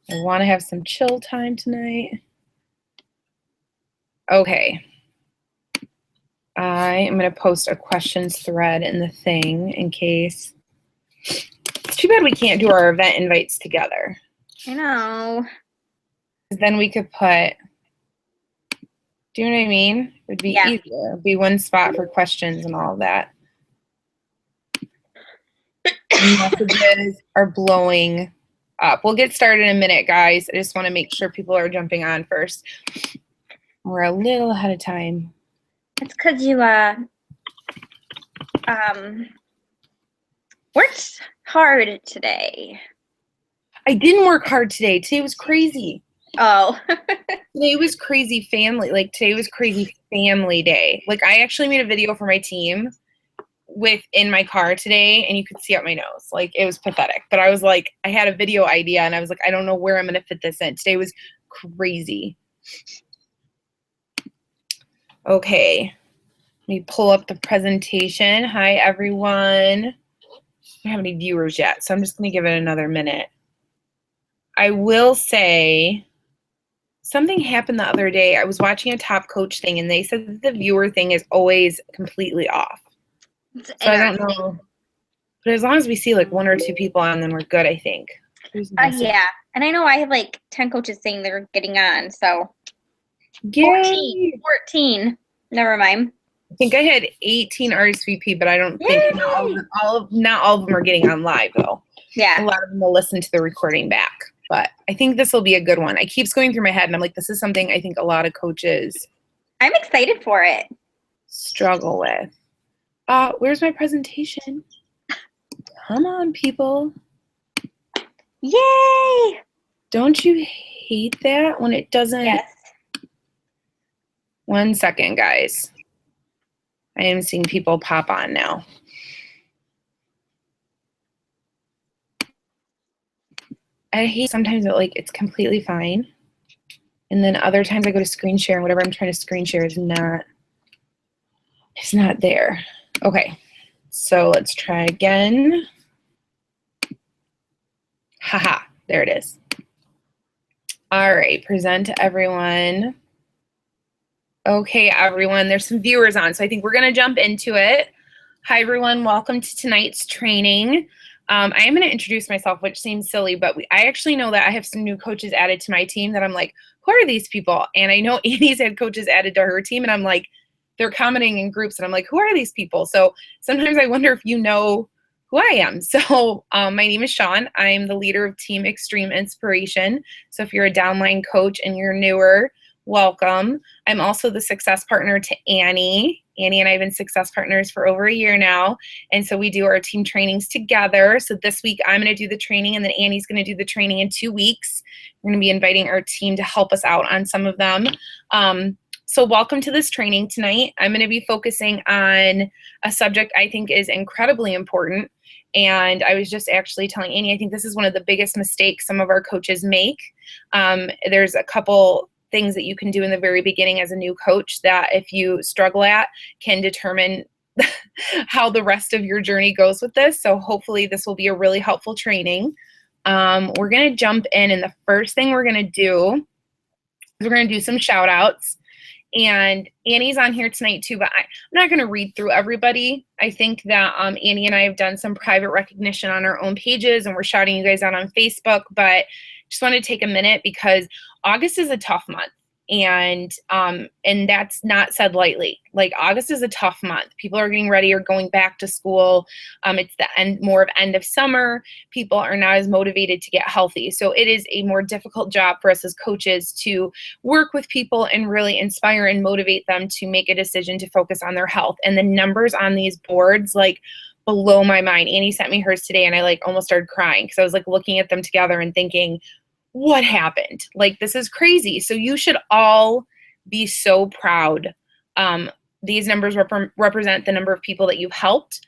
I want to have some chill time tonight. Okay. I am going to post a questions thread in the thing in case. It's too bad we can't do our event invites together. I know. Then we could put, do you know what I mean? It would be easier. It would be one spot for questions and all of that. Messages are blowing up. We'll get started in a minute, guys. I just want to make sure people are jumping on first. We're a little ahead of time. It's because you worked hard today. I didn't work hard today. Today was crazy. Oh. Today was crazy family. Like, today was crazy family day. Like, I actually made a video for my team in my car today, and you could see out my nose. Like, it was pathetic. But I was like, I had a video idea, and I was like, I don't know where I'm going to fit this in. Today was crazy. Okay. Let me pull up the presentation. Hi, everyone. I don't have any viewers yet, so I'm just going to give it another minute. I will say something happened the other day. I was watching a Top Coach thing, and they said that the viewer thing is always completely off. So I don't know. But as long as we see like 1 or 2 people on, then we're good, I think. Yeah. And I know I have like 10 coaches saying they're getting on, so 14. Never mind. I think I had 18 RSVP, but I don't think not all of them are getting on live though. Yeah. A lot of them will listen to the recording back. But I think this will be a good one. It keeps going through my head, and I'm like, this is something I think a lot of coaches. I'm excited for it. Struggle with. Where's my presentation? Come on, people. Yay! Don't you hate that when it doesn't? Yes. 1 second, guys. I am seeing people pop on now. I hate sometimes that like it's completely fine. And then other times I go to screen share and whatever I'm trying to screen share is not there. Okay, so let's try again. Haha, there it is. All right, present to everyone. Okay, everyone, there's some viewers on, so I think we're gonna jump into it. Hi, everyone, welcome to tonight's training. I am gonna introduce myself, which seems silly, but I actually know that I have some new coaches added to my team that I'm like, who are these people? And I know Annie's had coaches added to her team, and I'm like, they're commenting in groups, and I'm like, who are these people? So sometimes I wonder if you know who I am. So my name is Sean. I'm the leader of Team Extreme Inspiration. So if you're a downline coach and you're newer, welcome. I'm also the success partner to Annie. Annie and I have been success partners for over a year now. And so we do our team trainings together. So this week I'm going to do the training, and then Annie's going to do the training in 2 weeks. We're going to be inviting our team to help us out on some of them. So welcome to this training tonight. I'm going to be focusing on a subject I think is incredibly important. And I was just actually telling Annie, I think this is one of the biggest mistakes some of our coaches make. There's a couple things that you can do in the very beginning as a new coach that if you struggle at can determine how the rest of your journey goes with this. So hopefully this will be a really helpful training. We're going to jump in, and the first thing we're going to do is we're going to do some shout outs. And Annie's on here tonight too, but I'm not going to read through everybody. I think that Annie and I have done some private recognition on our own pages, and we're shouting you guys out on Facebook, but just want to take a minute because August is a tough month, and that's not said lightly. Like, August is a tough month. People are getting ready or going back to school. It's the end of summer. People are not as motivated to get healthy. So it is a more difficult job for us as coaches to work with people and really inspire and motivate them to make a decision to focus on their health. And the numbers on these boards, like, blow my mind. Annie sent me hers today, and I like almost started crying because I was like looking at them together and thinking, what happened? Like, this is crazy. So you should all be so proud. These numbers represent the number of people that you've helped,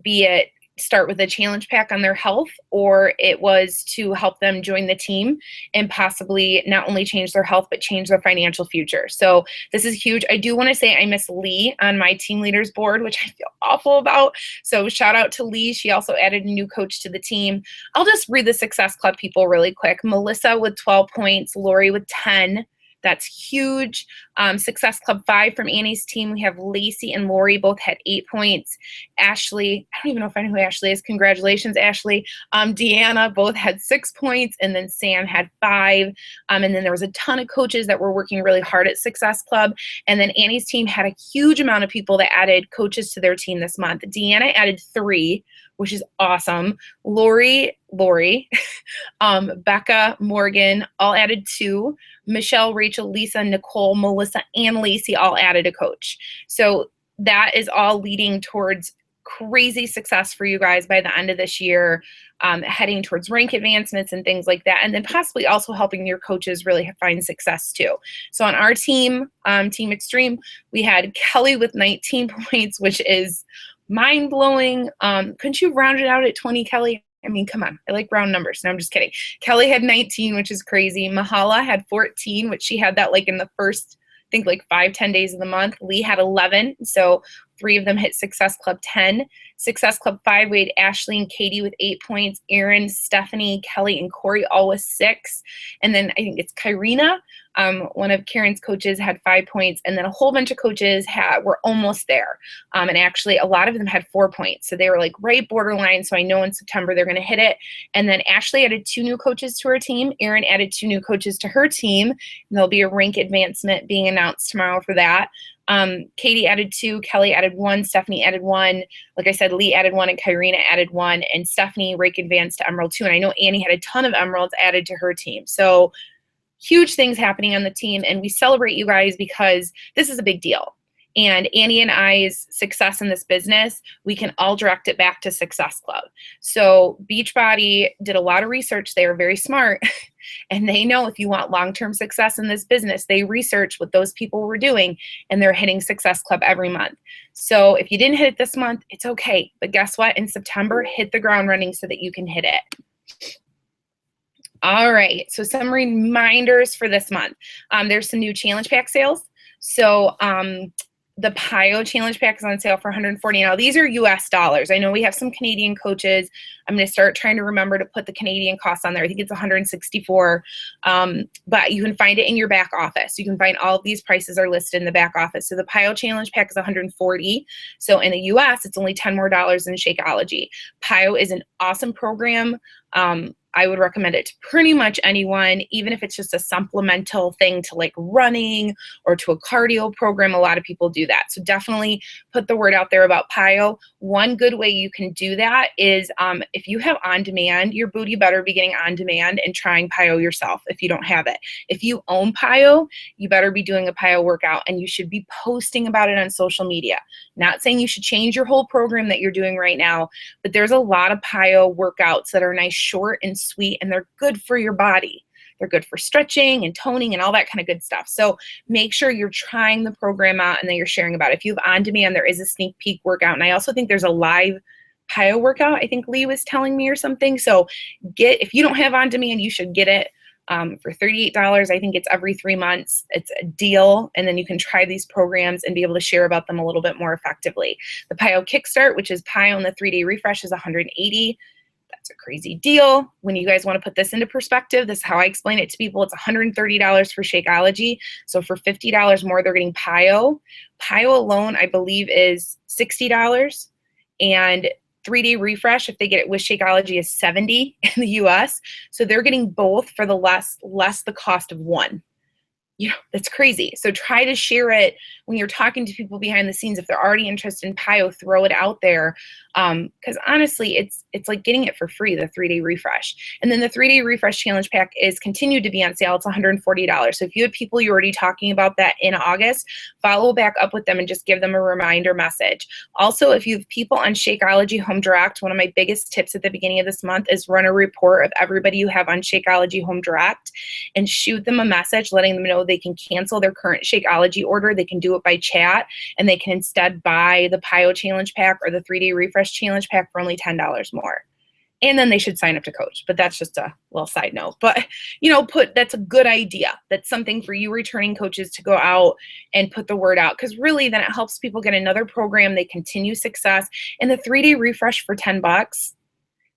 be it start with a challenge pack on their health, or it was to help them join the team and possibly not only change their health, but change their financial future. So this is huge. I do want to say I miss Lee on my team leaders board, which I feel awful about. So shout out to Lee. She also added a new coach to the team. I'll just read the Success Club people really quick. Melissa with 12 points, Lori with 10. That's huge. Success Club 5 from Annie's team. We have Lacey and Lori both had 8 points. Ashley, I don't even know if I know who Ashley is. Congratulations, Ashley. Deanna both had 6 points, and then Sam had 5. And then there was a ton of coaches that were working really hard at Success Club. And then Annie's team had a huge amount of people that added coaches to their team this month. Deanna added 3, which is awesome. Lori, Becca, Morgan all added 2. Michelle, Rachel, Lisa, Nicole, Melissa, and Lacey all added a coach. So that is all leading towards crazy success for you guys by the end of this year, heading towards rank advancements and things like that, and then possibly also helping your coaches really find success too. So on our team, Team Extreme, we had Kelly with 19 points, which is mind-blowing. Couldn't you round it out at 20, Kelly? I mean, come on. I like round numbers. No, I'm just kidding. Kelly had 19, which is crazy. Mahala had 14, which she had that like in the first, I think like 5-10 days of the month. Lee had 11. So 3 of them hit Success Club 10. Success Club 5, we had Ashley and Katie with 8 points. Erin, Stephanie, Kelly, and Corey all with 6. And then I think it's Kyrena, one of Karen's coaches, had 5 points. And then a whole bunch of coaches were almost there. And actually a lot of them had 4 points. So they were like right borderline. So I know in September they're going to hit it. And then Ashley added 2 new coaches to her team. Erin added 2 new coaches to her team. And there'll be a rank advancement being announced tomorrow for that. Katie added 2, Kelly added 1, Stephanie added 1. Like I said, Lee added 1 and Kyrena added 1, and Stephanie rank advanced to Emerald 2. And I know Annie had a ton of Emeralds added to her team. So huge things happening on the team, and we celebrate you guys because this is a big deal. And Annie and I's success in this business, we can all direct it back to Success Club. So Beachbody did a lot of research. They are very smart. And they know if you want long-term success in this business, they research what those people were doing, and they're hitting Success Club every month. So if you didn't hit it this month, it's okay. But guess what? In September, hit the ground running so that you can hit it. All right. So some reminders for this month. There's some new challenge pack sales. So the PIO challenge pack is on sale for $140. Now, these are US dollars. I know we have some Canadian coaches. I'm going to start trying to remember to put the Canadian costs on there. I think it's $164. But you can find it in your back office. You can find all of these prices are listed in the back office. So the PIO challenge pack is $140. So in the US, it's only $10 more in Shakeology. PIO is an awesome program. I would recommend it to pretty much anyone, even if it's just a supplemental thing to like running or to a cardio program. A lot of people do that. So definitely put the word out there about PIO. One good way you can do that is if you have on demand, your booty better be getting on demand and trying PIO yourself if you don't have it. If you own PIO, you better be doing a PIO workout, and you should be posting about it on social media. Not saying you should change your whole program that you're doing right now, but there's a lot of PIO workouts that are nice, short and sweet, and they're good for your body. They're good for stretching and toning and all that kind of good stuff. So make sure you're trying the program out and that you're sharing about it. If you have on demand, there is a sneak peek workout. And I also think there's a live PIO workout. I think Lee was telling me or something. So if you don't have on demand, you should get it for $38. I think it's every 3 months. It's a deal. And then you can try these programs and be able to share about them a little bit more effectively. The PIO Kickstart, which is PIO and the 3-day refresh, is $180. That's a crazy deal. When you guys want to put this into perspective, this is how I explain it to people. It's $130 for Shakeology. So for $50 more, they're getting PIO. PIO alone, I believe, is $60. And 3-day refresh, if they get it with Shakeology, is $70 in the US. So they're getting both for the less the cost of one. You know, that's crazy. So try to share it when you're talking to people behind the scenes. If they're already interested in PIO, throw it out there. Because honestly, it's like getting it for free, the 3-day refresh. And then the 3-day refresh challenge pack is continued to be on sale. It's $140. So if you had people you're already talking about that in August, follow back up with them and just give them a reminder message. Also, if you have people on Shakeology Home Direct, one of my biggest tips at the beginning of this month is run a report of everybody you have on Shakeology Home Direct and shoot them a message letting them know they can cancel their current Shakeology order. They can do it by chat, and they can instead buy the PIO Challenge Pack or the 3-Day Refresh Challenge Pack for only $10 more. And then they should sign up to coach. But that's just a little side note. But, that's a good idea. That's something for you returning coaches to go out and put the word out. Because really, then it helps people get another program. They continue success. And the 3-day refresh for $10,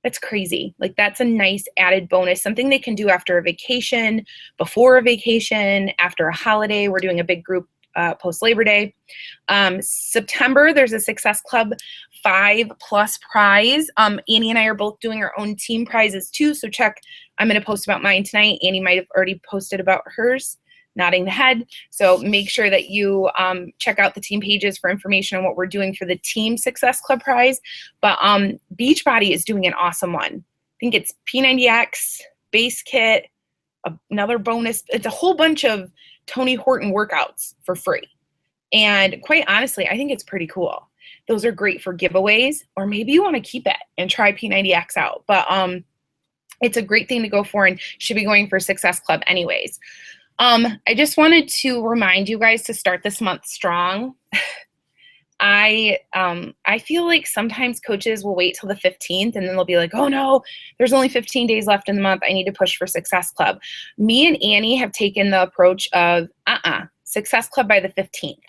that's crazy. Like, that's a nice added bonus, something they can do after a vacation, before a vacation, after a holiday. We're doing a big group post Labor Day. September, there's a Success Club 5+ prize. Annie and I are both doing our own team prizes too. So check, I'm going to post about mine tonight. Annie might have already posted about hers, nodding the head. So make sure that you check out the team pages for information on what we're doing for the Team Success Club prize. But Beachbody is doing an awesome one. I think it's P90X, base kit, another bonus. It's a whole bunch of Tony Horton workouts for free. And quite honestly, I think it's pretty cool. Those are great for giveaways, or maybe you want to keep it and try P90X out. But it's a great thing to go for and should be going for Success Club anyways. I just wanted to remind you guys to start this month strong. I feel like sometimes coaches will wait till the 15th and then they'll be like, oh no, there's only 15 days left in the month. I need to push for Success Club. Me and Annie have taken the approach of Success Club by the 15th.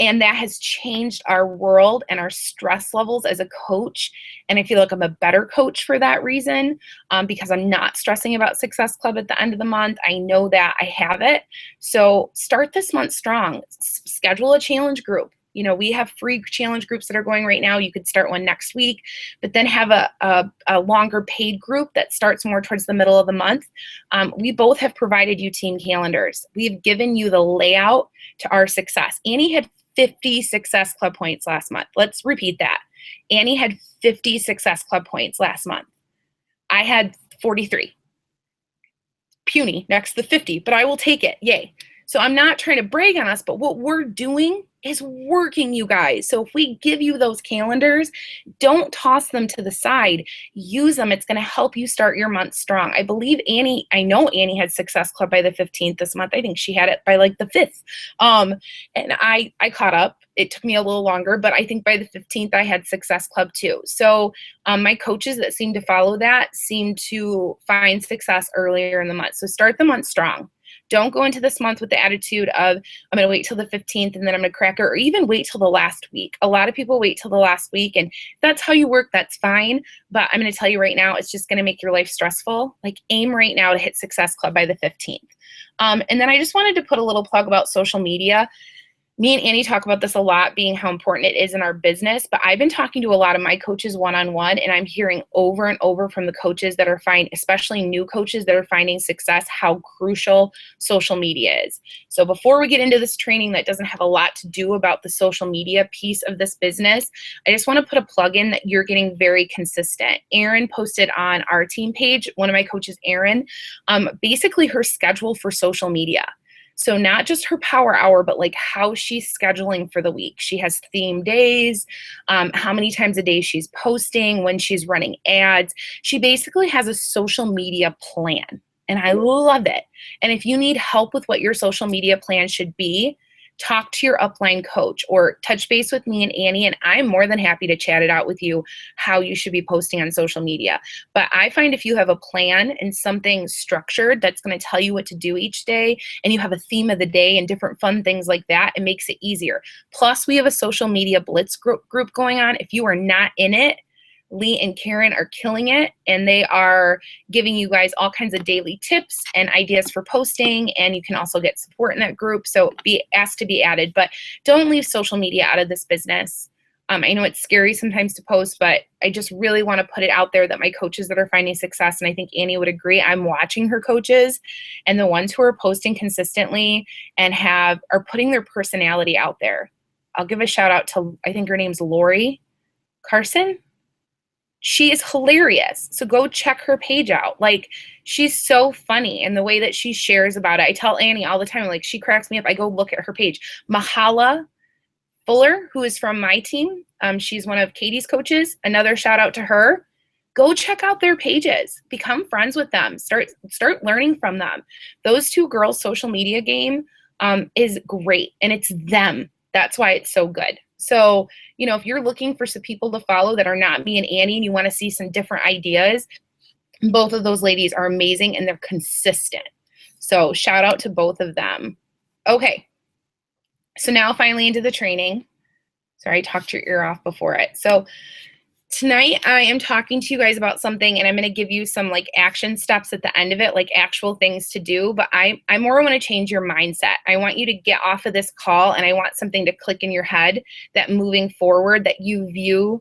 And that has changed our world and our stress levels as a coach. And I feel like I'm a better coach for that reason, because I'm not stressing about Success Club at the end of the month. I know that I have it. So start this month strong. Schedule a challenge group. We have free challenge groups that are going right now. You could start one next week, but then have a longer paid group that starts more towards the middle of the month. We both have provided you team calendars. We've given you the layout to our success. Annie had 50 Success Club points last month. Let's repeat that. Annie had 50 Success Club points last month. I had 43. Puny next to the 50, but I will take it. Yay. So I'm not trying to brag on us, but what we're doing is working, you guys. So if we give you those calendars, don't toss them to the side. Use them. It's going to help you start your month strong. I know Annie had Success Club by the 15th this month. I think she had it by like the 5th. And I caught up. It took me a little longer, but I think by the 15th I had Success Club too. So my coaches that seem to follow that seem to find success earlier in the month. So start the month strong. Don't go into this month with the attitude of, I'm going to wait till the 15th and then I'm going to crack it, or even wait till the last week. A lot of people wait till the last week, and if that's how you work, that's fine. But I'm going to tell you right now, it's just going to make your life stressful. Like, aim right now to hit Success Club by the 15th. And then I just wanted to put a little plug about social media. Me and Annie talk about this a lot, being how important it is in our business, but I've been talking to a lot of my coaches one-on-one, and I'm hearing over and over from the coaches that are especially new coaches that are finding success, how crucial social media is. So before we get into this training that doesn't have a lot to do about the social media piece of this business, I just want to put a plug in that you're getting very consistent. Erin posted on our team page, one of my coaches, Erin, basically her schedule for social media. So not just her power hour, but like how she's scheduling for the week. She has theme days, how many times a day she's posting, when she's running ads. She basically has a social media plan, and I love it. And if you need help with what your social media plan should be, talk to your upline coach or touch base with me and Annie, and I'm more than happy to chat it out with you how you should be posting on social media. But I find if you have a plan and something structured that's going to tell you what to do each day, and you have a theme of the day and different fun things like that, it makes it easier. Plus, we have a social media blitz group going on. If you are not in it, Lee and Karen are killing it, and they are giving you guys all kinds of daily tips and ideas for posting, and you can also get support in that group. So be asked to be added, but don't leave social media out of this business. I know it's scary sometimes to post, but I just really want to put it out there that my coaches that are finding success, and I think Annie would agree, I'm watching her coaches, and the ones who are posting consistently and are putting their personality out there. I'll give a shout out to, I think her name's Lori Carson. She is hilarious. So go check her page out. Like, she's so funny in the way that she shares about it. I tell Annie all the time, like, she cracks me up. I go look at her page. Mahala Fuller, who is from my team. She's one of Katie's coaches. Another shout out to her. go check out their pages, become friends with them, start learning from them. Those two girls' social media game is great, and it's them. That's why it's so good. So, you know, if you're looking for some people to follow that are not me and Annie and you want to see some different ideas, both of those ladies are amazing and they're consistent. So shout out to both of them. Okay, so now finally into the training. Sorry, I talked your ear off before it. So tonight I am talking to you guys about something, and I'm going to give you some like action steps at the end of it, like actual things to do. But I more want to change your mindset. I want you to get off of this call, and I want something to click in your head that moving forward that you view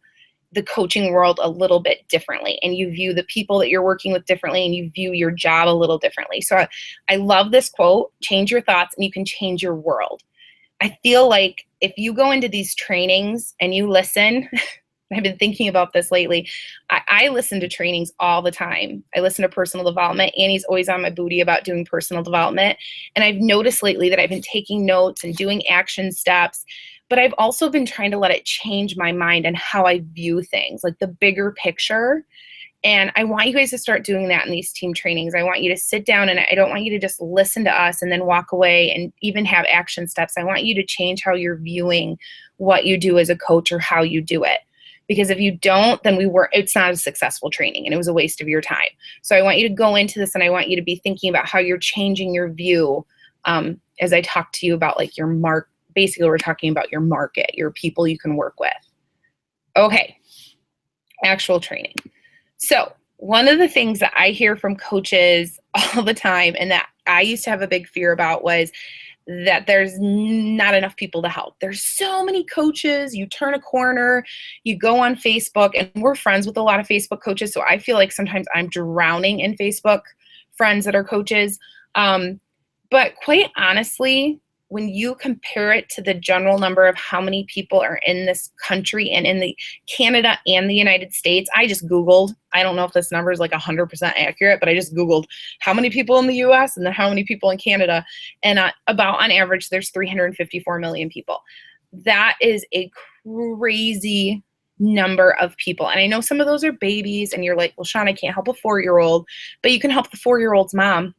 the coaching world a little bit differently, and you view the people that you're working with differently, and you view your job a little differently. So I love this quote: change your thoughts and you can change your world. I feel like if you go into these trainings and you listen, I've been thinking about this lately. I listen to trainings all the time. I listen to personal development. Annie's always on my booty about doing personal development. And I've noticed lately that I've been taking notes and doing action steps, but I've also been trying to let it change my mind and how I view things, like the bigger picture. And I want you guys to start doing that in these team trainings. I want you to sit down, and I don't want you to just listen to us and then walk away and even have action steps. I want you to change how you're viewing what you do as a coach or how you do it. Because if you don't, then it's not a successful training and it was a waste of your time. So I want you to go into this, and I want you to be thinking about how you're changing your view as I talk to you about like your basically we're talking about your market, your people you can work with. Okay, actual training. So one of the things that I hear from coaches all the time, and that I used to have a big fear about, was that there's not enough people to help. There's so many coaches. You turn a corner, you go on Facebook, and we're friends with a lot of Facebook coaches. So I feel like sometimes I'm drowning in Facebook friends that are coaches. But quite honestly, when you compare it to the general number of how many people are in this country and in the Canada and the United States, I just Googled, I don't know if this number is like 100% accurate, but I just Googled how many people in the US and then how many people in Canada. And about on average, there's 354 million people. That is a crazy number of people. And I know some of those are babies, and you're like, well, Sean, I can't help a 4-year-old, but you can help the 4-year-old's mom.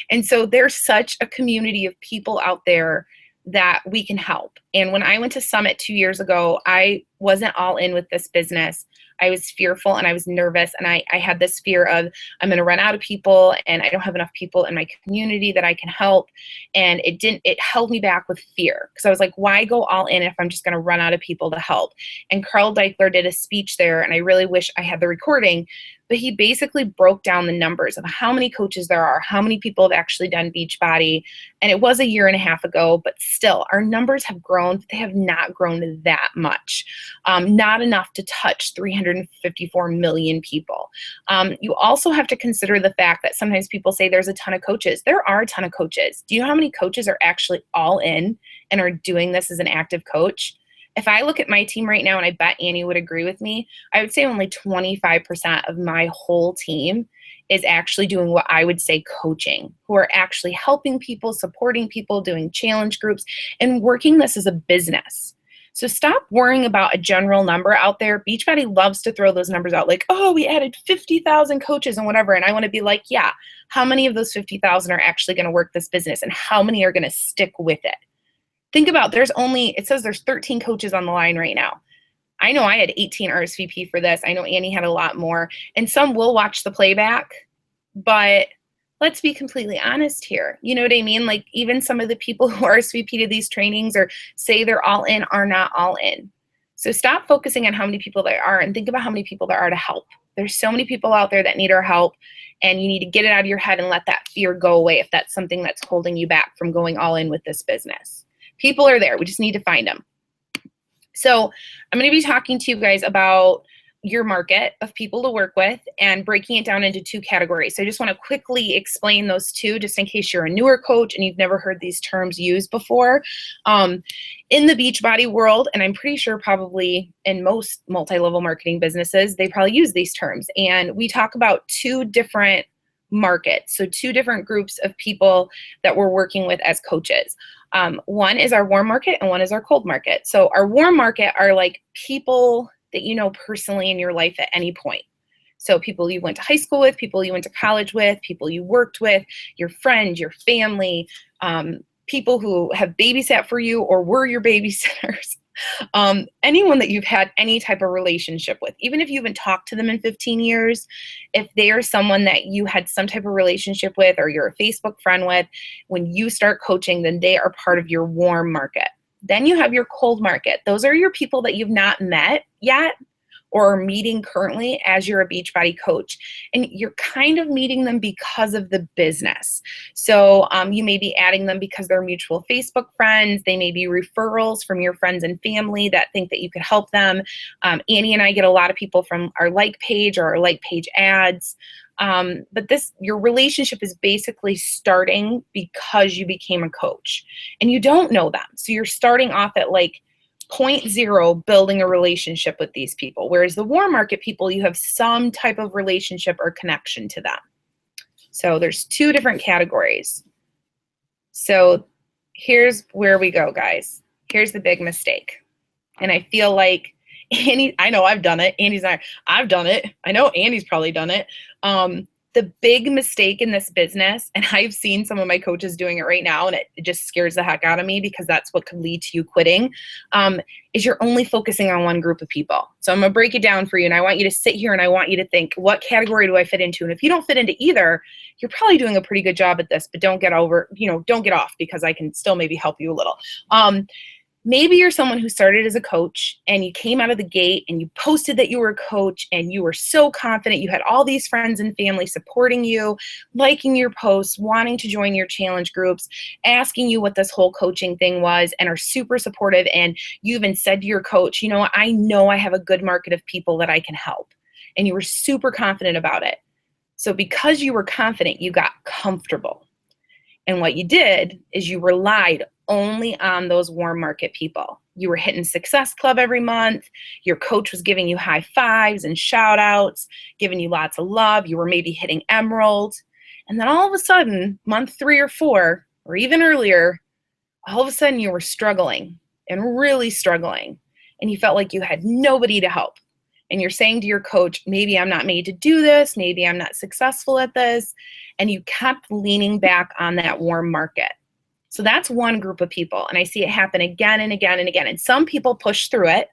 And so there's such a community of people out there that we can help. And when I went to Summit 2 years ago, I wasn't all in with this business. I was fearful and I was nervous, and I had this fear of I'm going to run out of people and I don't have enough people in my community that I can help. And it held me back with fear, because I was like, why go all in if I'm just going to run out of people to help? And Carl Deichler did a speech there, and I really wish I had the recording, but he basically broke down the numbers of how many coaches there are, how many people have actually done Beachbody. And it was a year and a half ago, but still our numbers have grown. They have not grown that much, not enough to touch 354 million people. You also have to consider the fact that sometimes people say there's a ton of coaches. There are a ton of coaches. Do you know how many coaches are actually all in and are doing this as an active coach? If I look at my team right now, and I bet Annie would agree with me, I would say only 25% of my whole team is actually doing what I would say coaching, who are actually helping people, supporting people, doing challenge groups, and working this as a business. So stop worrying about a general number out there. Beachbody loves to throw those numbers out like, oh, we added 50,000 coaches and whatever. And I want to be like, yeah, how many of those 50,000 are actually going to work this business, and how many are going to stick with it? Think about, it says there's 13 coaches on the line right now. I know I had 18 RSVP for this. I know Annie had a lot more, and some will watch the playback, but let's be completely honest here. You know what I mean? Like, even some of the people who RSVP to these trainings or say they're all in are not all in. So stop focusing on how many people there are and think about how many people there are to help. There's so many people out there that need our help, and you need to get it out of your head and let that fear go away if that's something that's holding you back from going all in with this business. People are there. We just need to find them. So I'm going to be talking to you guys about your market of people to work with and breaking it down into 2 categories. So I just want to quickly explain those 2, just in case you're a newer coach and you've never heard these terms used before. In the Beachbody world, and I'm pretty sure probably in most multi-level marketing businesses, they probably use these terms. And we talk about 2 different markets. So 2 different groups of people that we're working with as coaches. One is our warm market and one is our cold market. So our warm market are like people that you know personally in your life at any point. So people you went to high school with, people you went to college with, people you worked with, your friends, your family, people who have babysat for you or were your babysitters. Anyone that you've had any type of relationship with, even if you haven't talked to them in 15 years, if they are someone that you had some type of relationship with or you're a Facebook friend with, when you start coaching, then they are part of your warm market. Then you have your cold market. Those are your people that you've not met yet or are meeting currently as you're a Beachbody coach. And you're kind of meeting them because of the business. So you may be adding them because they're mutual Facebook friends. They may be referrals from your friends and family that think that you could help them. Annie and I get a lot of people from our like page or our like page ads. But your relationship is basically starting because you became a coach and you don't know them. So you're starting off at like point zero building a relationship with these people. Whereas the warm market people, you have some type of relationship or connection to them. So there's two different categories. So here's where we go, guys. Here's the big mistake. And I feel like Annie, I know I've done it. Andy's like, I've done it. I know Andy's probably done it. The big mistake in this business, and I've seen some of my coaches doing it right now, and it just scares the heck out of me because that's what could lead to you quitting, is you're only focusing on one group of people. So I'm going to break it down for you, and I want you to sit here and I want you to think, what category do I fit into? And if you don't fit into either, you're probably doing a pretty good job at this, but don't get off because I can still maybe help you a little. Maybe you're someone who started as a coach and you came out of the gate and you posted that you were a coach and you were so confident. You had all these friends and family supporting you, liking your posts, wanting to join your challenge groups, asking you what this whole coaching thing was, and are super supportive. And you even said to your coach, I know I have a good market of people that I can help. And you were super confident about it. So because you were confident, you got comfortable. And what you did is you relied only on those warm market people. You were hitting Success Club every month. Your coach was giving you high fives and shout outs, giving you lots of love. You were maybe hitting Emerald. And then all of a sudden, month 3 or 4, or even earlier, all of a sudden you were struggling and really struggling. And you felt like you had nobody to help. And you're saying to your coach, maybe I'm not made to do this. Maybe I'm not successful at this. And you kept leaning back on that warm market. So that's one group of people. And I see it happen again and again and again. And some people push through it,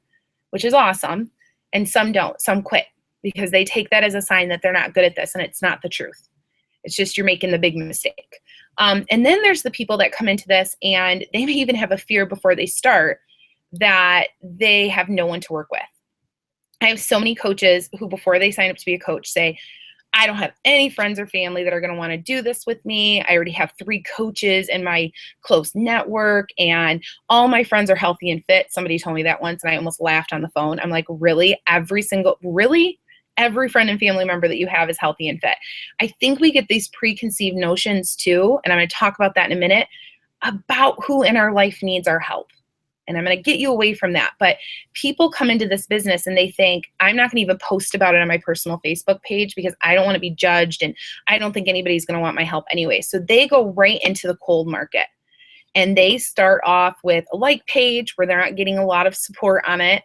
which is awesome. And some don't. Some quit because they take that as a sign that they're not good at this. And it's not the truth. It's just you're making the big mistake. And then there's the people that come into this and they may even have a fear before they start that they have no one to work with. I have so many coaches who, before they sign up to be a coach, say, I don't have any friends or family that are going to want to do this with me. I already have 3 coaches in my close network and all my friends are healthy and fit. Somebody told me that once and I almost laughed on the phone. I'm like, really? Every friend and family member that you have is healthy and fit. I think we get these preconceived notions too, and I'm going to talk about that in a minute, about who in our life needs our help. And I'm going to get you away from that. But people come into this business and they think, I'm not going to even post about it on my personal Facebook page because I don't want to be judged and I don't think anybody's going to want my help anyway. So they go right into the cold market. And they start off with a like page where they're not getting a lot of support on it.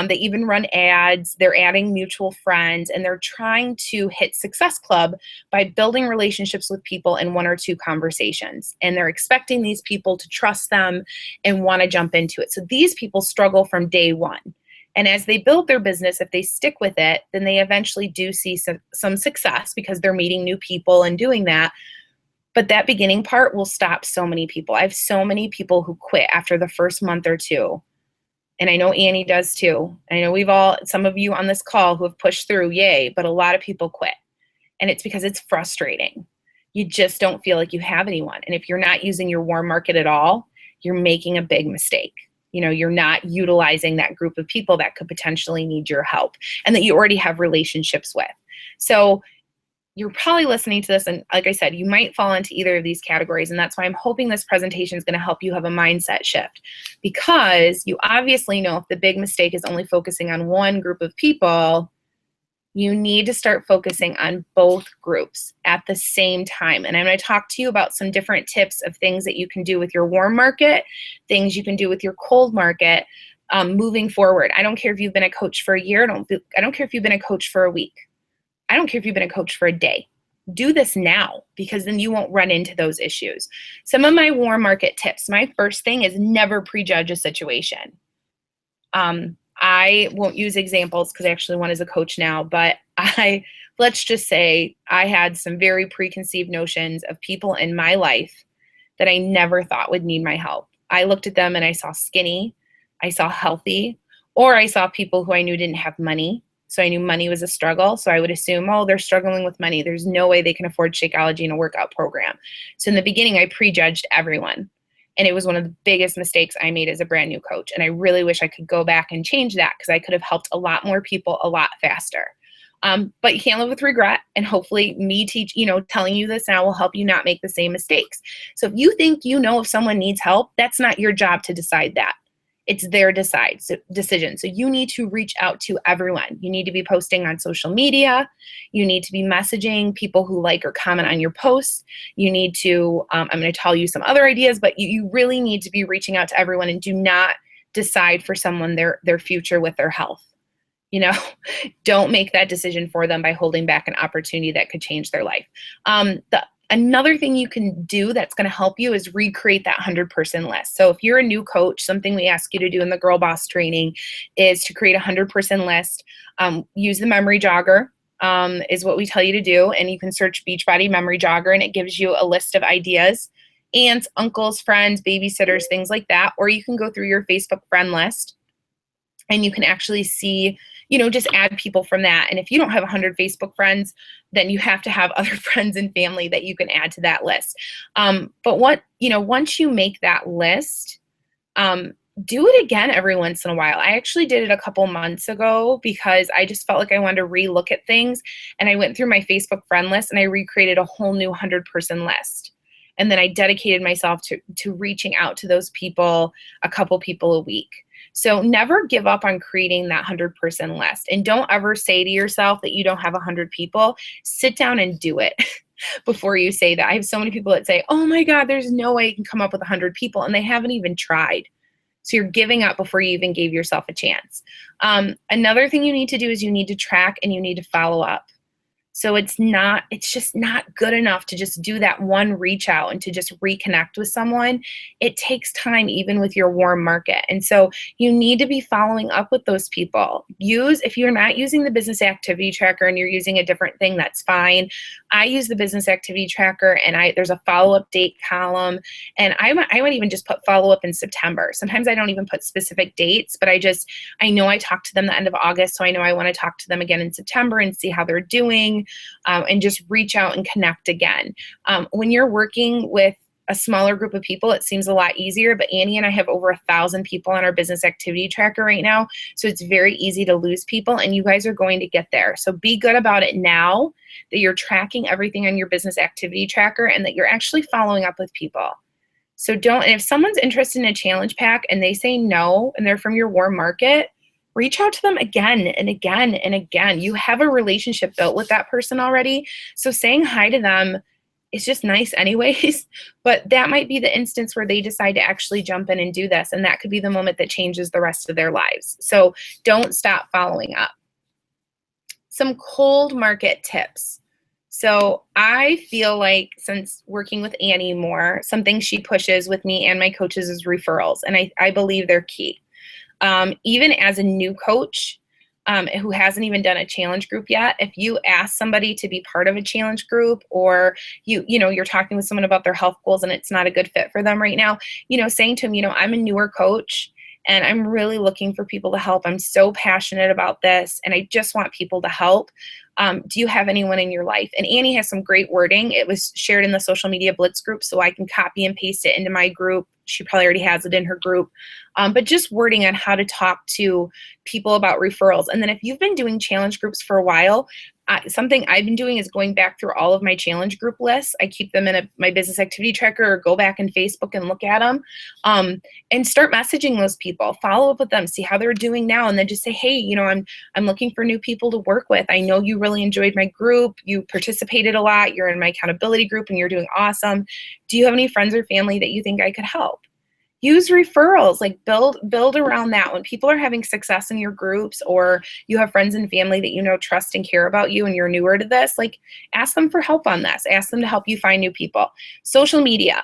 They even run ads. They're adding mutual friends. And they're trying to hit Success Club by building relationships with people in 1 or 2 conversations. And they're expecting these people to trust them and want to jump into it. So these people struggle from day one. And as they build their business, if they stick with it, then they eventually do see some success because they're meeting new people and doing that. But that beginning part will stop so many people. I have so many people who quit after the first month or 2. And I know Annie does too. I know some of you on this call who have pushed through, yay, but a lot of people quit. And it's because it's frustrating. You just don't feel like you have anyone. And if you're not using your warm market at all, you're making a big mistake. You're not utilizing that group of people that could potentially need your help and that you already have relationships with. So you're probably listening to this, and like I said, you might fall into either of these categories, and that's why I'm hoping this presentation is going to help you have a mindset shift, because you obviously know if the big mistake is only focusing on one group of people, you need to start focusing on both groups at the same time. And I'm going to talk to you about some different tips of things that you can do with your warm market, things you can do with your cold market moving forward. I don't care if you've been a coach for a year. I don't care if you've been a coach for a week. I don't care if you've been a coach for a day. Do this now, because then you won't run into those issues. Some of my warm market tips. My first thing is never prejudge a situation. I won't use examples because I actually one is a coach now, but let's just say I had some very preconceived notions of people in my life that I never thought would need my help. I looked at them and I saw skinny, I saw healthy, or I saw people who I knew didn't have money. So I knew money was a struggle. So I would assume, oh, they're struggling with money. There's no way they can afford Shakeology and a workout program. So in the beginning, I prejudged everyone. And it was one of the biggest mistakes I made as a brand new coach. And I really wish I could go back and change that, because I could have helped a lot more people a lot faster. But you can't live with regret. And hopefully me telling you this now will help you not make the same mistakes. So if you think if someone needs help, that's not your job to decide that. It's their decision. So you need to reach out to everyone. You need to be posting on social media. You need to be messaging people who like or comment on your posts. You need to, I'm going to tell you some other ideas, but you really need to be reaching out to everyone, and do not decide for someone their future with their health. Don't make that decision for them by holding back an opportunity that could change their life. Another thing you can do that's going to help you is recreate that 100-person list. So if you're a new coach, something we ask you to do in the Girl Boss training is to create a 100-person list. Use the memory jogger is what we tell you to do. And you can search Beachbody memory jogger, and it gives you a list of ideas, aunts, uncles, friends, babysitters, things like that. Or you can go through your Facebook friend list and you can actually see, just add people from that. And if you don't have 100 Facebook friends, then you have to have other friends and family that you can add to that list. But once you make that list, do it again every once in a while. I actually did it a couple months ago because I just felt like I wanted to relook at things. And I went through my Facebook friend list and I recreated a whole new 100-person list. And then I dedicated myself to reaching out to those people, a couple people a week. So never give up on creating that 100-person list. And don't ever say to yourself that you don't have 100 people. Sit down and do it before you say that. I have so many people that say, oh my God, there's no way you can come up with 100 people, and they haven't even tried. So you're giving up before you even gave yourself a chance. Another thing you need to do is you need to track and you need to follow up. So it's just not good enough to just do that one reach out and to just reconnect with someone. It takes time, even with your warm market. And so you need to be following up with those people. If you're not using the business activity tracker and you're using a different thing, that's fine. I use the business activity tracker, and there's a follow-up date column. And I would even just put follow-up in September. Sometimes I don't even put specific dates, but I know I talked to them the end of August, so I know I want to talk to them again in September and see how they're doing. And just reach out and connect again. When you're working with a smaller group of people, it seems a lot easier, but Annie and I have over 1,000 people on our business activity tracker right now. So it's very easy to lose people, and you guys are going to get there. So be good about it now that you're tracking everything on your business activity tracker and that you're actually following up with people. So and if someone's interested in a challenge pack and they say no, and they're from your warm market, reach out to them again and again and again. You have a relationship built with that person already. So saying hi to them is just nice anyways, but that might be the instance where they decide to actually jump in and do this. And that could be the moment that changes the rest of their lives. So don't stop following up. Some cold market tips. So I feel like, since working with Annie more, something she pushes with me and my coaches is referrals. And I believe they're key. Even as a new coach who hasn't even done a challenge group yet, if you ask somebody to be part of a challenge group, or you're talking with someone about their health goals and it's not a good fit for them right now, saying to them, I'm a newer coach and I'm really looking for people to help. I'm so passionate about this and I just want people to help. Do you have anyone in your life? And Annie has some great wording. It was shared in the social media blitz group, so I can copy and paste it into my group. She probably already has it in her group. But just wording on how to talk to people about referrals. And then if you've been doing challenge groups for a while, something I've been doing is going back through all of my challenge group lists. I keep them in my business activity tracker, or go back in Facebook and look at them, and start messaging those people, follow up with them, see how they're doing now. And then just say, hey, I'm looking for new people to work with. I know you really enjoyed my group. You participated a lot. You're in my accountability group and you're doing awesome. Do you have any friends or family that you think I could help? use referrals, like build around that. When people are having success in your groups, or you have friends and family that you know trust and care about you and you're newer to this, like ask them for help on this. Ask them to help you find new people. Social media.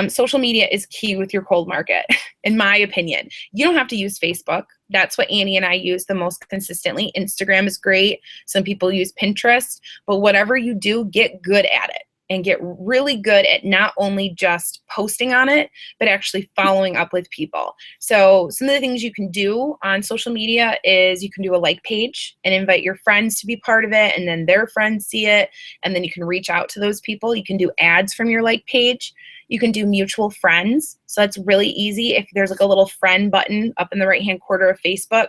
Social media is key with your cold market, in my opinion. You don't have to use Facebook. That's what Annie and I use the most consistently. Instagram is great. Some people use Pinterest, but whatever you do, get good at it and get really good at not only just posting on it, but actually following up with people. So some of the things you can do on social media is you can do a like page and invite your friends to be part of it, and then their friends see it, and then you can reach out to those people. You can do ads from your like page. You can do mutual friends. So that's really easy. If there's like a little friend button up in the right-hand corner of Facebook,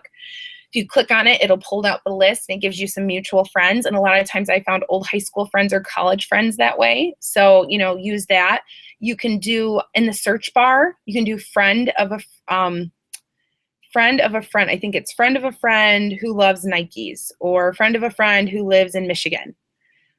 if you click on it, it'll pull out the list and it gives you some mutual friends. And a lot of times I found old high school friends or college friends that way. So, you know, use that. You can do in the search bar, you can do friend of a friend. I think it's friend of a friend who loves Nikes, or friend of a friend who lives in Michigan.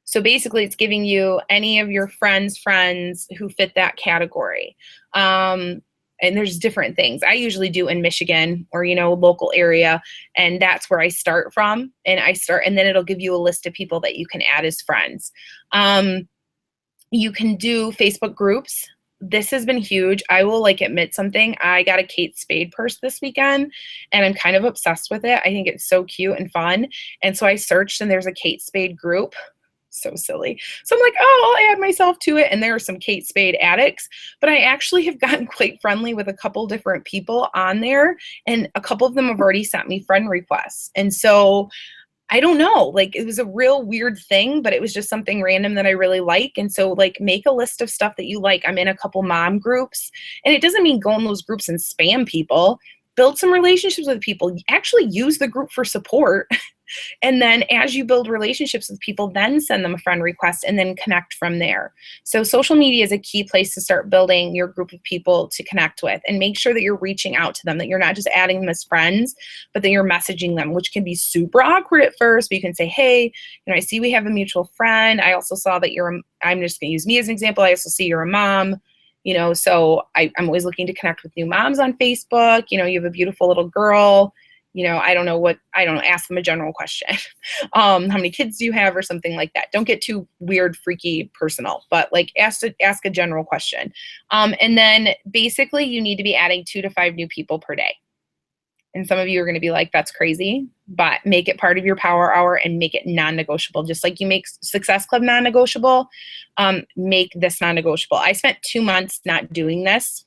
So basically it's giving you any of your friends' friends who fit that category. And there's different things. I usually do in Michigan, or, you know, local area. And that's where I start from. And then it'll give you a list of people that you can add as friends. You can do Facebook groups. This has been huge. I will admit something. I got a Kate Spade purse this weekend and I'm kind of obsessed with it. I think it's so cute and fun. And so I searched and there's a Kate Spade group. So silly. So I'm like, oh, I'll add myself to it. And there are some Kate Spade addicts, but I actually have gotten quite friendly with a couple different people on there. And a couple of them have already sent me friend requests. And so I don't know, it was a real weird thing, but it was just something random that I really like. And so make a list of stuff that you like. I'm in a couple mom groups, and it doesn't mean go in those groups and spam people. Build some relationships with people. Actually use the group for support. And then as you build relationships with people, then send them a friend request and then connect from there. So social media is a key place to start building your group of people to connect with, and make sure that you're reaching out to them, that you're not just adding them as friends, but that you're messaging them, which can be super awkward at first, but you can say, hey, you know, I see we have a mutual friend. I also saw that I'm just going to use me as an example. I also see you're a mom. You know, so I'm always looking to connect with new moms on Facebook. You know, you have a beautiful little girl. You know, ask them a general question. How many kids do you have, or something like that? Don't get too weird, freaky, personal, but ask a general question. And then basically you need to be adding 2 to 5 new people per day. And some of you are going to be like, that's crazy, but make it part of your power hour and make it non-negotiable. Just like you make Success Club non-negotiable, make this non-negotiable. I spent 2 months not doing this.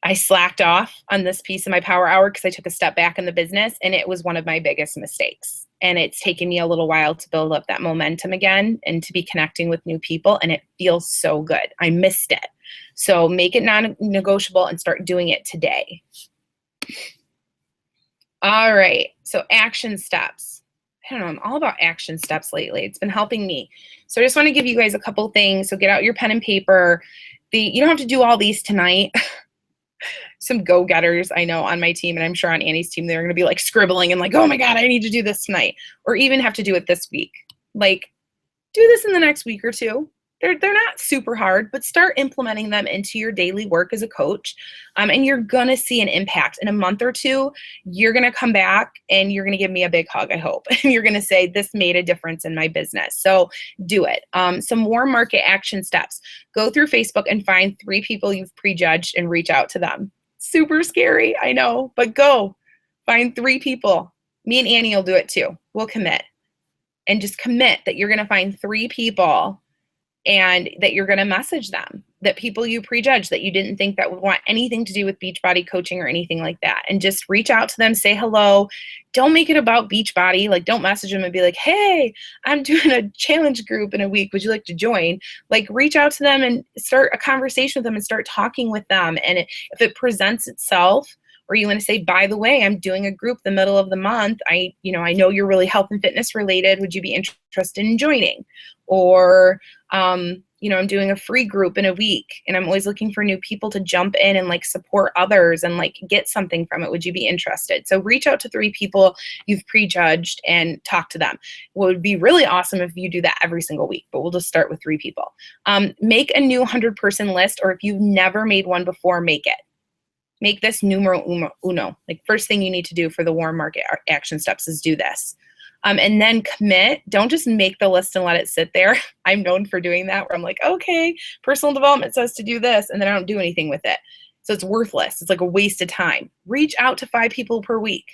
I slacked off on this piece of my power hour because I took a step back in the business, and it was one of my biggest mistakes. And it's taken me a little while to build up that momentum again and to be connecting with new people, and it feels so good. I missed it. So make it non-negotiable and start doing it today. All right, so action steps. I don't know, I'm all about action steps lately. It's been helping me. So I just want to give you guys a couple things. So get out your pen and paper. You don't have to do all these tonight. Some go-getters I know on my team, and I'm sure on Annie's team, they're going to be scribbling and oh my God, I need to do this tonight, or even have to do it this week. Do this in the next week or two. They're not super hard, but start implementing them into your daily work as a coach. And you're going to see an impact. In a month or two, you're going to come back and you're going to give me a big hug, I hope. And you're going to say, this made a difference in my business. So do it. Some more market action steps. Go through Facebook and find 3 people you've prejudged and reach out to them. Super scary, I know, but go. Find 3 people. Me and Annie will do it too. We'll commit. And just commit that you're going to find 3 people and that you're going to message them, that people you prejudged that you didn't think that would want anything to do with Beachbody coaching or anything like that. And just reach out to them, say hello. Don't make it about Beachbody. Don't message them and be like, hey, I'm doing a challenge group in a week. Would you like to join? Reach out to them and start a conversation with them and start talking with them. And if it presents itself, or you want to say, by the way, I'm doing a group the middle of the month. I know you're really health and fitness related. Would you be interested in joining? Or, I'm doing a free group in a week, and I'm always looking for new people to jump in and support others and get something from it. Would you be interested? So reach out to 3 people you've prejudged and talk to them. What would be really awesome if you do that every single week, but we'll just start with 3 people. Make a new 100-person list, or if you've never made one before, make it. Make this numero uno. Like first thing you need to do for the warm market action steps is do this. And then commit. Don't just make the list and let it sit there. I'm known for doing that where I'm like, okay, personal development says to do this, and then I don't do anything with it. So it's worthless. It's like a waste of time. Reach out to 5 people per week.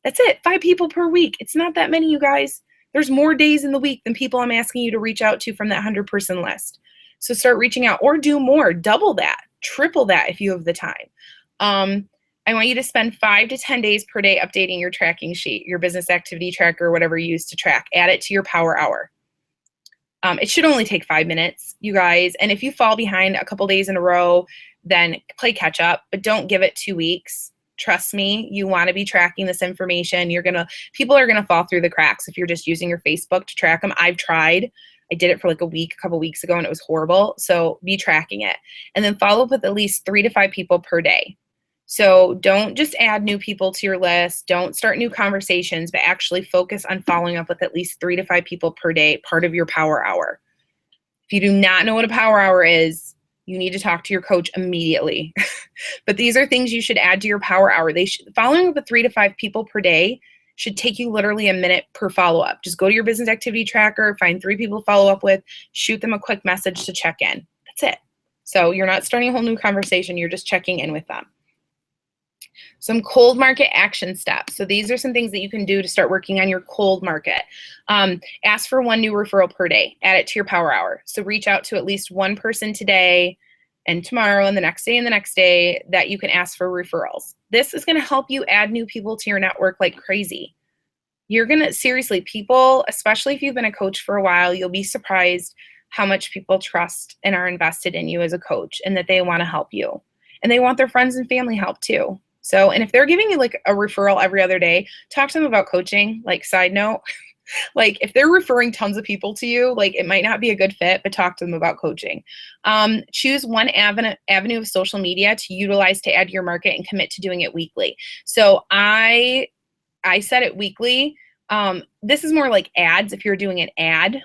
That's it, 5 people per week. It's not that many, you guys. There's more days in the week than people I'm asking you to reach out to from that 100-person list. So start reaching out or do more, double that, triple that if you have the time. I want you to spend 5 to 10 days per day updating your tracking sheet, your business activity tracker, whatever you use to track. Add it to your power hour. It should only take 5 minutes, you guys. And if you fall behind a couple days in a row, then play catch up, but don't give it 2 weeks. Trust me, you want to be tracking this information. People are gonna fall through the cracks if you're just using your Facebook to track them. I've tried. I did it for like a couple weeks ago, and it was horrible. So be tracking it. And then follow up with at least 3 to 5 people per day. So don't just add new people to your list. Don't start new conversations, but actually focus on following up with at least 3 to 5 people per day, part of your power hour. If you do not know what a power hour is, you need to talk to your coach immediately. But these are things you should add to your power hour. Following up with 3 to 5 people per day should take you literally a minute per follow-up. Just go to your business activity tracker, find 3 people to follow up with, shoot them a quick message to check in. That's it. So you're not starting a whole new conversation. You're just checking in with them. Some cold market action steps. So these are some things that you can do to start working on your cold market. Ask for 1 new referral per day. Add it to your power hour. So reach out to at least 1 person today and tomorrow and the next day and the next day that you can ask for referrals. This is going to help you add new people to your network like crazy. You're going to, seriously, people, especially if you've been a coach for a while, you'll be surprised how much people trust and are invested in you as a coach and that they want to help you. And they want their friends and family help too. So, and if they're giving you like a referral every other day, talk to them about coaching. Like, side note, like if they're referring tons of people to you, like it might not be a good fit, but talk to them about coaching. Choose one avenue of social media to utilize to add to your market and commit to doing it weekly. So I set it weekly. This is more like ads. If you're doing an ad,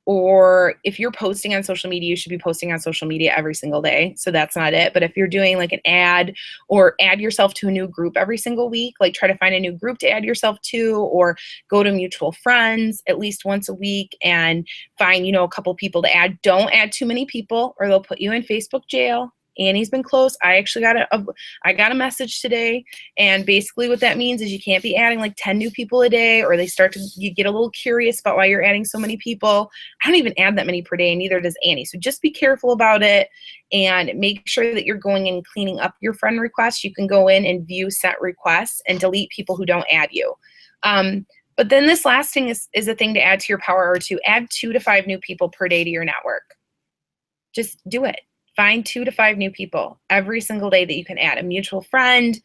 or if you're posting on social media, you should be posting on social media every single day. So that's not it. But if you're doing like an ad or add yourself to a new group every single week, like try to find a new group to add yourself to, or go to mutual friends at least once a week and find, a couple people to add. Don't add too many people or they'll put you in Facebook jail. Annie's been close. I actually got a message today, and basically what that means is you can't be adding like 10 new people a day, or you get a little curious about why you're adding so many people. I don't even add that many per day, and neither does Annie. So just be careful about it and make sure that you're going in and cleaning up your friend requests. You can go in and view set requests and delete people who don't add you. But then this last thing is a thing to add to your power hour to add 2 to 5 new people per day to your network. Just do it. Find 2 to 5 new people every single day that you can add. A mutual friend.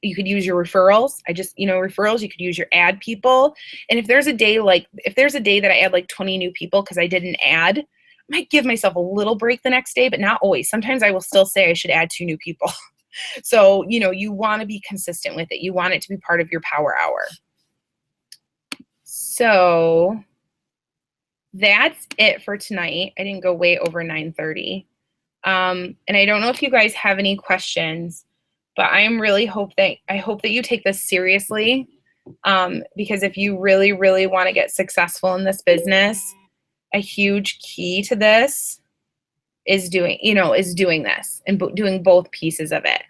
You could use your referrals. Referrals, you could use your ad people. And if there's a day that I add like 20 new people because I didn't add, I might give myself a little break the next day, but not always. Sometimes I will still say I should add 2 new people. So, you want to be consistent with it. You want it to be part of your power hour. So that's it for tonight. I didn't go way over 9:30. And I don't know if you guys have any questions, but I hope that you take this seriously. Because if you really, really want to get successful in this business, a huge key to this is doing this and doing both pieces of it.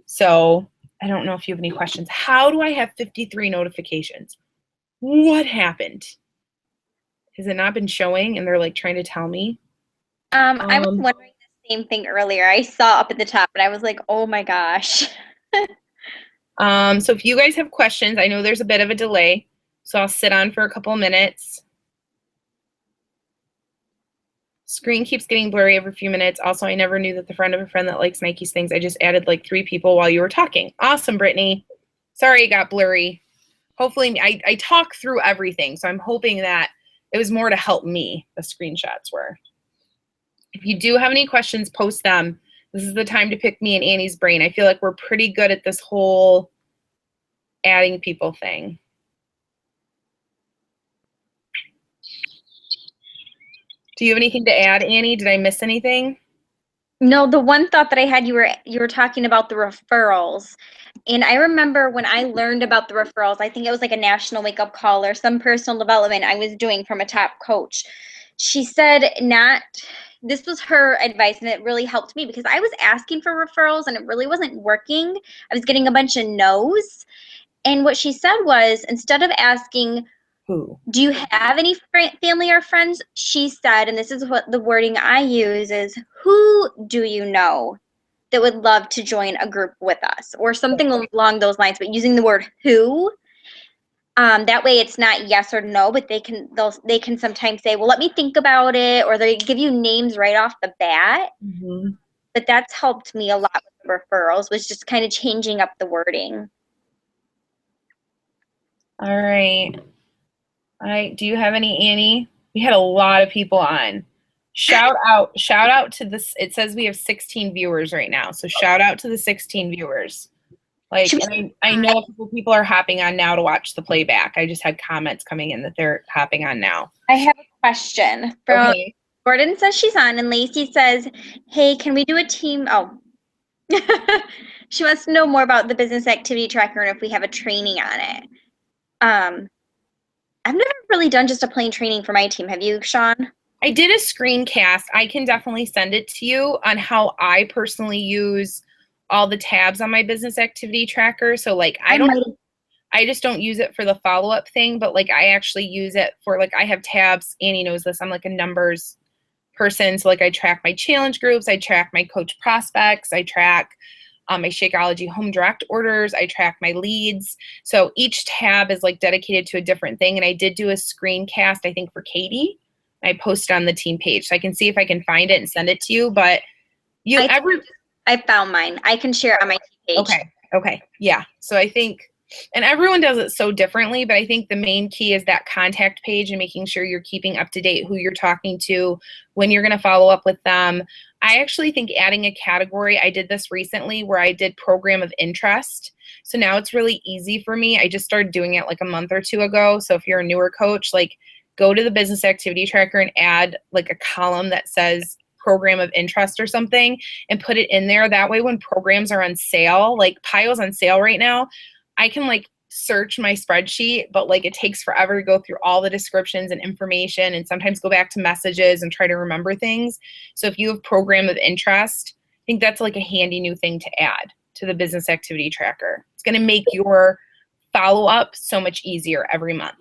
So I don't know if you have any questions. How do I have 53 notifications? What happened? Has it not been showing and they're like trying to tell me? I was wondering the same thing earlier. I saw up at the top and I was like, oh my gosh. So if you guys have questions, I know there's a bit of a delay, so I'll sit on for a couple of minutes. Screen keeps getting blurry every few minutes. Also, I never knew that the friend of a friend that likes Nike's things. I just added like 3 people while you were talking. Awesome, Brittany. Sorry it got blurry. Hopefully, I talk through everything, so I'm hoping that it was more to help me, the screenshots were. If you do have any questions, post them. This is the time to pick me and Annie's brain. I feel like we're pretty good at this whole adding people thing. Do you have anything to add, Annie? Did I miss anything? No, the one thought that I had, you were talking about the referrals. And I remember when I learned about the referrals, I think it was like a national wake up call or some personal development I was doing from a top coach. She said this was her advice, and it really helped me because I was asking for referrals and it really wasn't working. I was getting a bunch of no's. And what she said was, instead of asking, Who? do you have any family or friends? She said, and this is what the wording I use is, who do you know that would love to join a group with us, or something along those lines, but using the word who. That way it's not yes or no, but they can sometimes say, well, let me think about it, or they give you names right off the bat. Mm-hmm. But that's helped me a lot with the referrals, was just kind of changing up the wording. All right. Do you have any, Annie? We had a lot of people on. Shout out to this. It says we have 16 viewers right now. So shout out to the 16 viewers. Like, and I know a couple people are hopping on now to watch the playback. I just had comments coming in that they're hopping on now. I have a question from Gordon says she's on, and Lacey says, hey, can we do a team? Oh, she wants to know more about the business activity tracker and if we have a training on it. I've never really done just a plain training for my team. Have you, Sean? I did a screencast. I can definitely send it to you on how I personally use all the tabs on my business activity tracker. So like I just don't use it for the follow-up thing, but like I actually use it for, like, I have tabs. Annie knows this. I'm like a numbers person. So like I track my challenge groups, I track my coach prospects, I track my Shakeology home direct orders, I track my leads. So each tab is like dedicated to a different thing. And I did do a screencast, I think, for Katie. I posted on the team page, so I can see if I can find it and send it to you. But I found mine. I can share it on my team page. Okay. Yeah. So I think, and everyone does it so differently, but I think the main key is that contact page and making sure you're keeping up to date who you're talking to, when you're going to follow up with them. I actually think adding a category, I did this recently where I did program of interest. So now it's really easy for me. I just started doing it like a month or two ago. So if you're a newer coach, like, go to the business activity tracker and add like a column that says program of interest or something and put it in there. That way, when programs are on sale, like Pio's on sale right now, I can like search my spreadsheet, but like it takes forever to go through all the descriptions and information and sometimes go back to messages and try to remember things. So if you have program of interest, I think that's like a handy new thing to add to the business activity tracker. It's going to make your follow-up so much easier every month.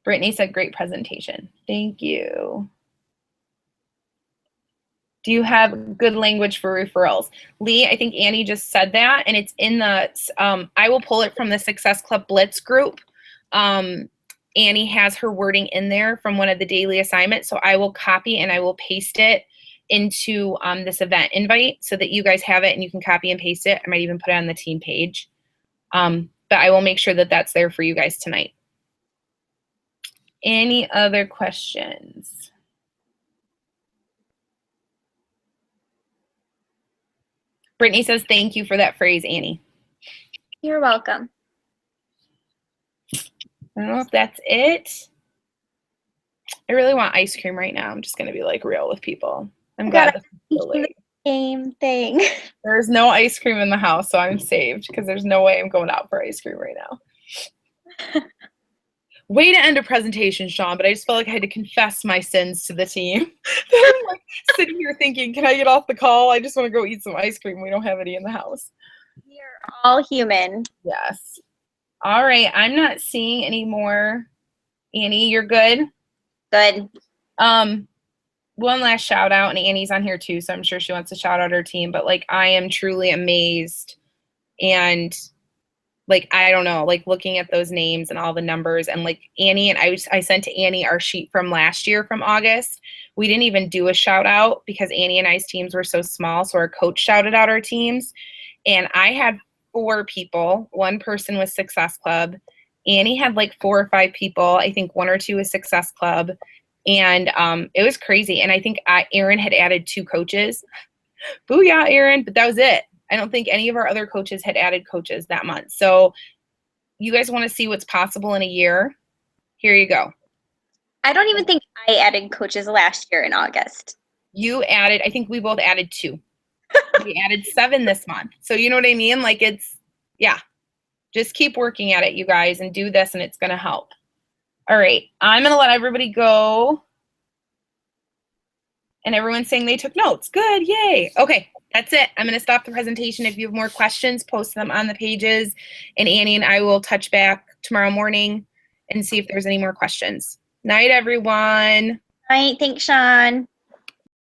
Brittany said, great presentation. Thank you. Do you have good language for referrals? Lee, I think Annie just said that, and it's in the, I will pull it from the Success Club Blitz group. Annie has her wording in there from one of the daily assignments, so I will copy and I will paste it into this event invite so that you guys have it and you can copy and paste it. I might even put it on the team page. But I will make sure that that's there for you guys tonight. Any other questions? Brittany says, thank you for that phrase, Annie. You're welcome. I don't know if that's it. I really want ice cream right now. I'm just going to be like real with people. I'm glad this is so late. Same thing. There's no ice cream in the house, so I'm saved because there's no way I'm going out for ice cream right now. Way to end a presentation, Sean, but I just felt like I had to confess my sins to the team. I'm like sitting here thinking, can I get off the call? I just want to go eat some ice cream. We don't have any in the house. We're all human. Yes. All right. I'm not seeing any more. Annie, you're good? Good. One last shout out, and Annie's on here too, so I'm sure she wants to shout out her team, but like I am truly amazed, and like I don't know, like looking at those names and all the numbers, and like Annie, and I sent to Annie our sheet from last year from August. We didn't even do a shout out because Annie and I's teams were so small, so our coach shouted out our teams, and I had 4 people. One person was Success Club. Annie had like 4 or 5 people. I think 1 or 2 was Success Club. And it was crazy. And I think Aaron had added 2 coaches. Booyah, Aaron. But that was it. I don't think any of our other coaches had added coaches that month. So you guys want to see what's possible in a year? Here you go. I don't even think I added coaches last year in August. You added, I think we both added 2. We added 7 this month. So you know what I mean? Like it's, yeah, just keep working at it, you guys, and do this and it's going to help. All right. I'm going to let everybody go. And everyone's saying they took notes. Good. Yay. Okay. That's it. I'm going to stop the presentation. If you have more questions, post them on the pages. And Annie and I will touch back tomorrow morning and see if there's any more questions. Night, everyone. All right. Thanks, Sean.